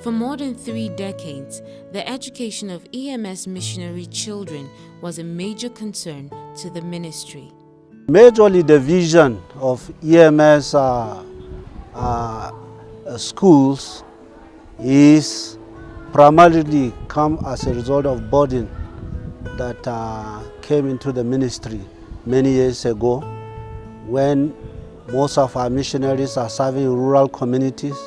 For more than 3 decades, the education of EMS missionary children was a major concern to the ministry. Majorly the vision of EMS schools is primarily come as a result of burden that came into the ministry many years ago, when most of our missionaries are serving rural communities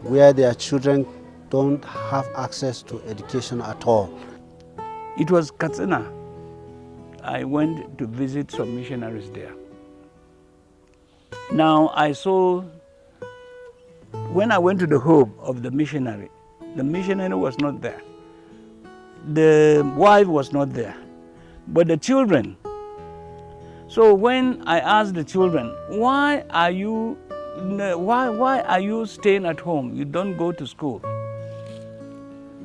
where their children don't have access to education at all. It was Katsina. I went to visit some missionaries there. Now I saw, when I went to the home of the missionary was not there. The wife was not there, but the children. So when I asked the children, why are you staying at home? You don't go to school.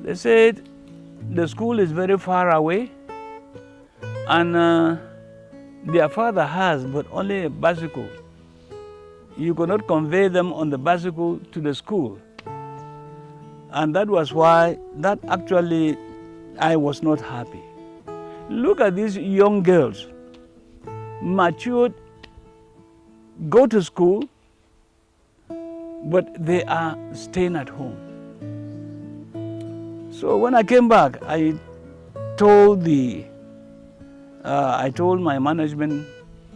They said the school is very far away, and their father has but only a bicycle. You cannot convey them on the bicycle to the school. And that was why actually I was not happy. Look at these young girls, matured, go to school, but they are staying at home. So when I came back, I told my management,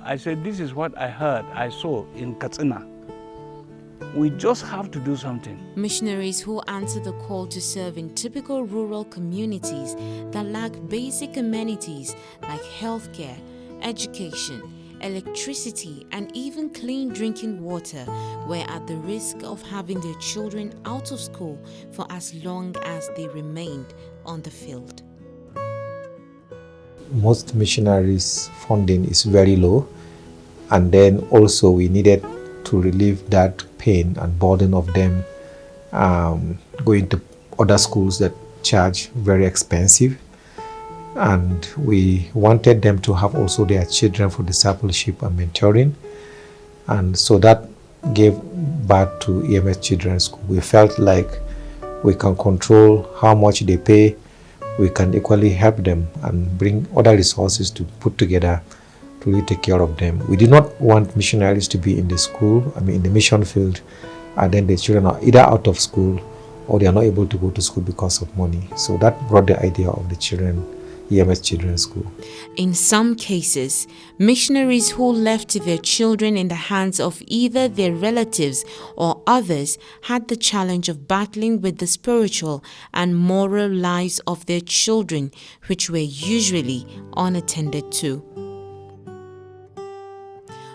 I said, this is what I heard, I saw in Katsina. We just have to do something. Missionaries who answer the call to serve in typical rural communities that lack basic amenities like healthcare, education, electricity, and even clean drinking water were at the risk of having their children out of school for as long as they remained on the field. Most missionaries' funding is very low, and then also we needed to relieve that pain and burden of them going to other schools that charge very expensive. And we wanted them to have also their children for discipleship and mentoring. And so that gave birth to EMS Children School. We felt like we can control how much they pay. We can equally help them and bring other resources to put together to really take care of them. We did not want missionaries to be in the school, in the mission field, and then the children are either out of school or they are not able to go to school because of money. So that brought the idea of the EMS Children School. In some cases, missionaries who left their children in the hands of either their relatives or others had the challenge of battling with the spiritual and moral lives of their children, which were usually unattended to.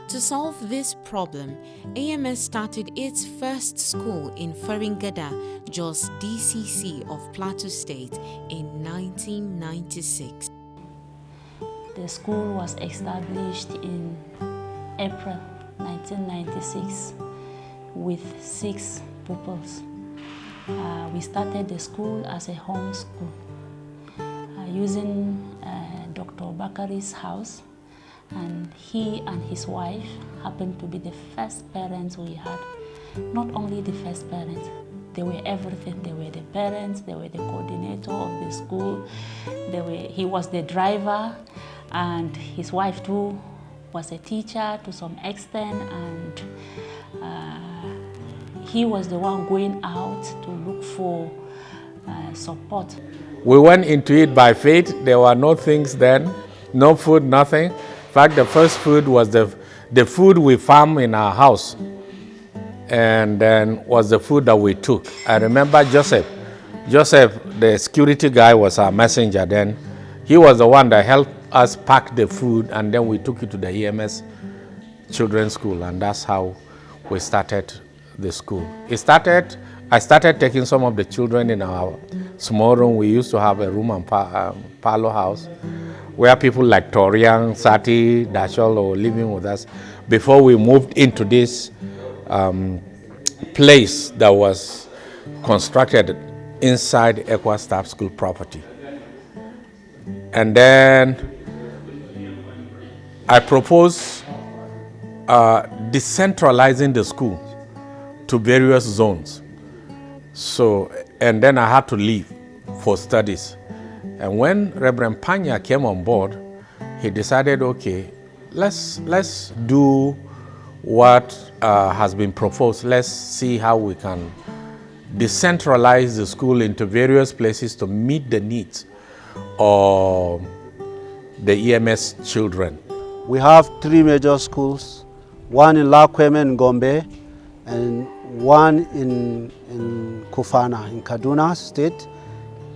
To solve this problem, AMS started its first school in Faringada, Jos DCC of Plateau State in 1996. The school was established in April 1996 with 6 pupils. We started the school as a home school using Dr. Bakari's house. And he and his wife happened to be the first parents we had. Not only the first parents, they were everything. They were the parents, they were the coordinator of the school, he was the driver, and his wife too was a teacher to some extent, and he was the one going out to look for support. We went into it by faith. There were no things then, no food, nothing. In fact, the first food was the food we farm in our house, and then was the food that we took. I remember Joseph, the security guy, was our messenger then. He was the one that helped us pack the food, and then we took it to the EMS Children School, and that's how we started the school. I started taking some of the children in our small room. We used to have a room and parlor house where people like Torian, Sati, Dashol were living with us before we moved into this place that was constructed inside Equa Staff School property. And then I proposed decentralizing the school to various zones. So and then I had to leave for studies. And when Reverend Panya came on board, he decided, okay, let's do what has been proposed. Let's see how we can decentralize the school into various places to meet the needs of the EMS children. We have 3 major schools, one in Lakweme in Gombe, and one in Kufana in Kaduna State,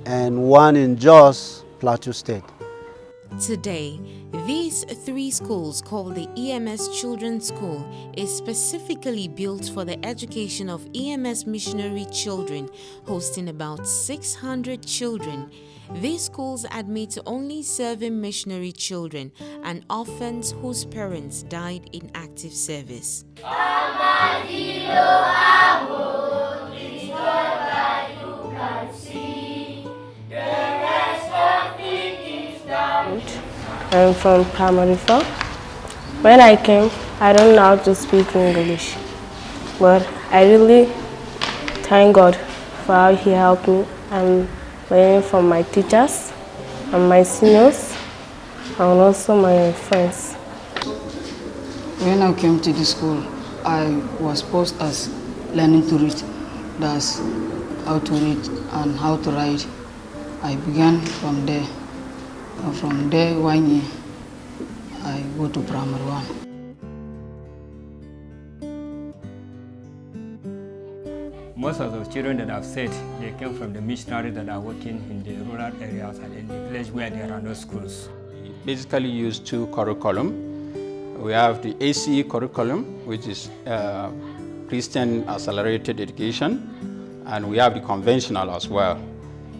and one in Jos, Plateau State. Today, these 3 schools, called the EMS Children School, is specifically built for the education of EMS missionary children, hosting about 600 children. These schools admit only serving missionary children and orphans whose parents died in active service. I'm from primary 4. When I came, I don't know how to speak English, but I really thank God for how He helped me. I'm learning from my teachers and my seniors and also my friends. When I came to the school, I was posed as learning to read. That's how to read and how to write. I began from there. And from there, 1 year, I go to primary 1. Most of the children that I've said, they came from the missionaries that are working in the rural areas and in the village where there are no schools. We basically use 2 curriculum. We have the ACE curriculum, which is Christian Accelerated Education, and we have the conventional as well.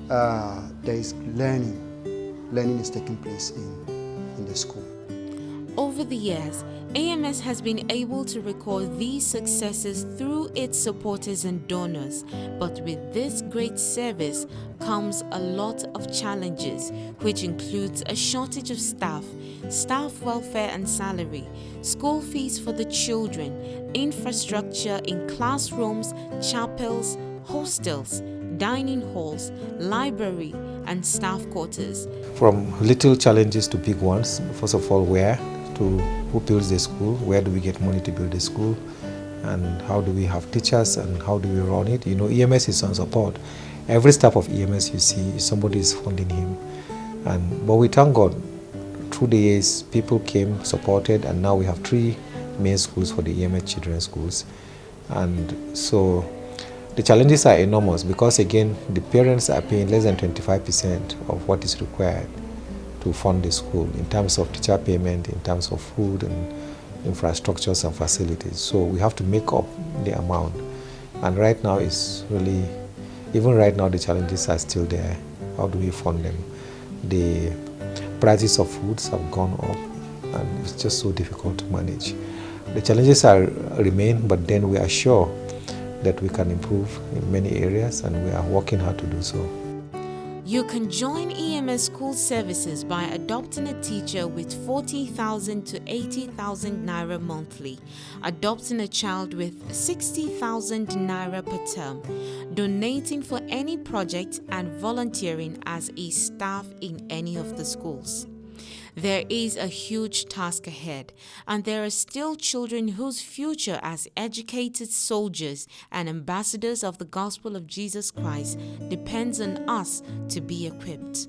There is learning. Learning is taking place in the school. Over the years, AMS has been able to record these successes through its supporters and donors, but with this great service comes a lot of challenges, which includes a shortage of staff welfare and salary, school fees for the children, infrastructure in classrooms, chapels, hostels, dining halls, library, and staff quarters. From little challenges to big ones, first of all, who builds the school, where do we get money to build the school, and how do we have teachers, and how do we run it? You know, EMS is on support. Every staff of EMS you see, somebody is funding him. But we thank God, through the years, people came, supported, and now we have 3 main schools for the EMS Children Schools. And so the challenges are enormous because, again, the parents are paying less than 25% of what is required to fund the school in terms of teacher payment, in terms of food and infrastructures and facilities. So we have to make up the amount. And right now even right now the challenges are still there. How do we fund them? The prices of foods have gone up and it's just so difficult to manage. The challenges remain, but then we are sure that we can improve in many areas, and we are working hard to do so. You can join EMS school services by adopting a teacher with 40,000 to 80,000 naira monthly, adopting a child with 60,000 naira per term, donating for any project, and volunteering as a staff in any of the schools. There is a huge task ahead, and there are still children whose future as educated soldiers and ambassadors of the gospel of Jesus Christ depends on us to be equipped.